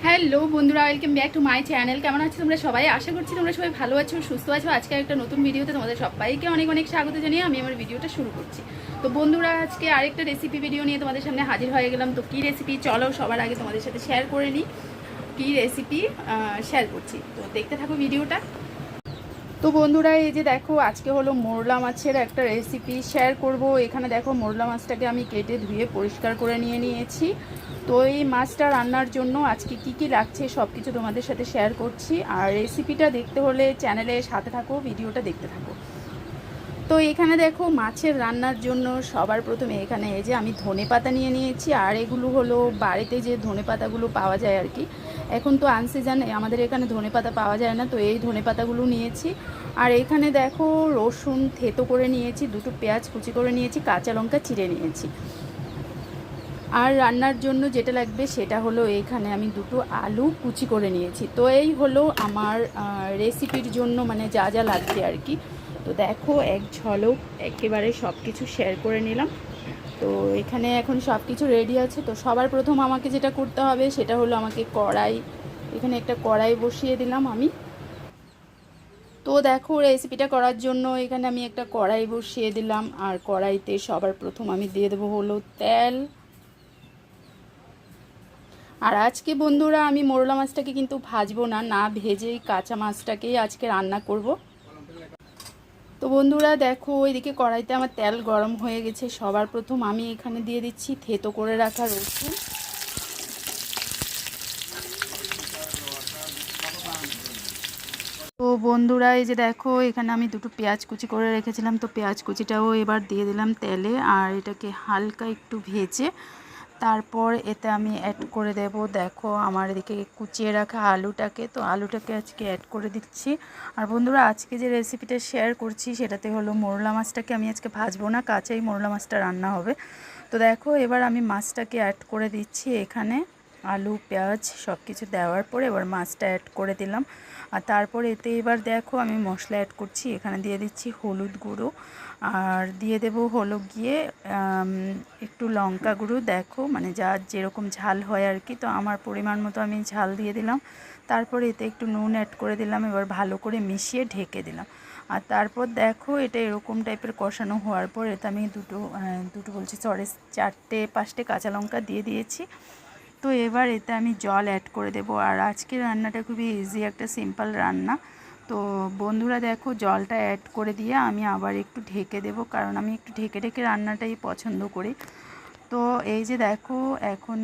Hello বন্ধুরা, welcome back to my channel. কেমন আছো তোমরা সবাই? আশা করছি তোমরা সবাই ভালো আছো, সুস্থ আছো। আজকে একটা নতুন ভিডিওতে তোমাদের সবাইকে অনেক অনেক স্বাগত জানিয়ে আমি আমার ভিডিওটা শুরু করছি। তো বন্ধুরা, আজকে আরেকটা রেসিপি ভিডিও নিয়ে তোমাদের সামনে হাজির হয়ে গেলাম। তো কী রেসিপি, চলো সবার আগে তোমাদের সাথে শেয়ার করে নিই কী রেসিপি শেয়ার করছি। তো দেখতে থাকো ভিডিওটা। তো বন্ধুরা, এই যে দেখো, আজকে হলো মোরলা মাছের একটা রেসিপি শেয়ার করব। এখানে দেখো, মোরলা মাছটাকে আমি কেটে ধুয়ে পরিষ্কার করে নিয়েছি। তো এই মাছটা রান্নার জন্য আজকে কি কি লাগছে সব কিছু তোমাদের সাথে শেয়ার করছি। আর রেসিপিটা দেখতে হলে চ্যানেলে সাথে থাকো, ভিডিওটা দেখতে থাকো। তো এখানে দেখো, মাছের রান্নার জন্য সবার প্রথমে এখানে এই যে আমি ধনেপাতা নিয়ে নিয়েছি। আর এগুলো হলো বাড়িতে যে ধনেপাতাগুলো পাওয়া যায় আর কি। এখন তো আনসিজন, আমাদের এখানে ধনেপাতা পাওয়া যায় না, তো এই ধনেপাতাগুলো নিয়েছি। আর এখানে দেখো, রসুন থেতো করে নিয়েছি, দুটো পেঁয়াজ কুচি করে নিয়েছি, কাঁচা লঙ্কা চিড়ে নিয়েছি। আর রান্নার জন্য যেটা লাগবে সেটা হলো, এইখানে আমি দুটো আলু কুচি করে নিয়েছি। তো এই হলো আমার রেসিপির জন্য মানে যা যা লাগছে আর কি। তো দেখো, এক ঝলক একেবারে সব কিছু শেয়ার করে নিলাম। তো এখানে এখন সব কিছু রেডি আছে। তো সবার প্রথম আমাকে যেটা করতে হবে সেটা হলো, আমাকে কড়াই, এখানে একটা কড়াই বসিয়ে দিলাম আমি। তো দেখো, রেসিপিটা করার জন্য এখানে আমি একটা কড়াই বসিয়ে দিলাম। আর কড়াইতে সবার প্রথম আমি দিয়ে দেবো হলো তেল। আর আজকে বন্ধুরা, আমি মোরলা মাছটাকে কিন্তু ভাজবো না, না ভেজেই কাঁচা মাছটাকেই আজকে রান্না করব। তো বন্ধুরা দেখো, ওইদিকে কড়াইতে আমার তেল গরম হয়ে গেছে। সবার প্রথম আমি এখানে দিয়ে দিচ্ছি থেতো করে রাখা রসুন। তো বন্ধুরা, এই যে দেখো, এখানে আমি দুটো পেঁয়াজ কুচি করে রেখেছিলাম, তো পেঁয়াজ কুচিটাও এবার দিয়ে দিলাম তেলে। আর এটাকে হালকা একটু ভেজে তারপর এতে আমি অ্যাড করে দেব, দেখো, আমার এদিকে কুচিয়ে রাখা আলুটাকে। তো আলুটাকে আজকে অ্যাড করে দিচ্ছি। আর বন্ধুরা, আজকে যে রেসিপিটা শেয়ার করছি সেটাতে হলো, মোরলা মাছটাকে আমি আজকে ভাজবো না, কাঁচাই মোরলা মাছটা রান্না হবে। তো দেখো, এবার আমি মাছটাকে অ্যাড করে দিচ্ছি এখানে। আলু পেঁয়াজ সব কিছু দেওয়ার পরে এবার মাছটা অ্যাড করে দিলাম। আর তারপর এতে এবার দেখো, আমি মশলা অ্যাড করছি। এখানে দিয়ে দিচ্ছি হলুদ গুঁড়ো, আর দিয়ে দেব হলো গিয়ে একটু লঙ্কা গুঁড়ো। দেখো, মানে যার যেরকম ঝাল হয় আর কি, তো আমার পরিমাণ মতো আমি ঝাল দিয়ে দিলাম। তারপর এতে একটু নুন অ্যাড করে দিলাম। এবার ভালো করে মিশিয়ে ঢেকে দিলাম। আর তারপর দেখো, এটা এরকম টাইপের কষানো হওয়ার পর এতে আমি দুটো বলছি সরি, 4-5টে কাঁচা লঙ্কা দিয়ে দিয়েছি। তো এবার এতে আমি জল অ্যাড করে দেব। আর আজকের রান্নাটা খুবই ইজি, একটা সিম্পল রান্না। তো বন্ধুরা দেখো, জলটা অ্যাড করে দিয়ে আমি আবার একটু ঢেকে দেব, কারণ আমি একটু ঢেকে ঢেকে রান্নাটাই পছন্দ করি। তো এই যে দেখো, এখন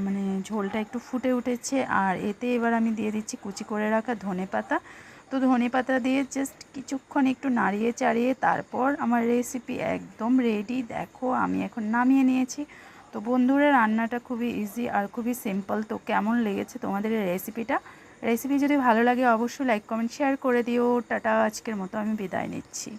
মানে ঝোলটা একটু ফুটে উঠেছে। আর এতে এবার আমি দিয়ে দিচ্ছি কুচি করে রাখা ধনেপাতা। তো ধনেপাতা দিয়ে জাস্ট কিছুক্ষণ একটু নাড়িয়ে চাড়িয়ে তারপর আমার রেসিপি একদম রেডি। দেখো, আমি এখন নামিয়ে নিয়েছি। তো বন্ধুরা, রান্নাটা খুবই ইজি আর খুবই সিম্পল। তো কেমন লেগেছে তোমাদের এই রেসিপি যদি ভালো লাগে অবশ্যই লাইক কমেন্ট শেয়ার করে দিও। টাটা, আজকের মতো আমি বিদায় নিচ্ছি।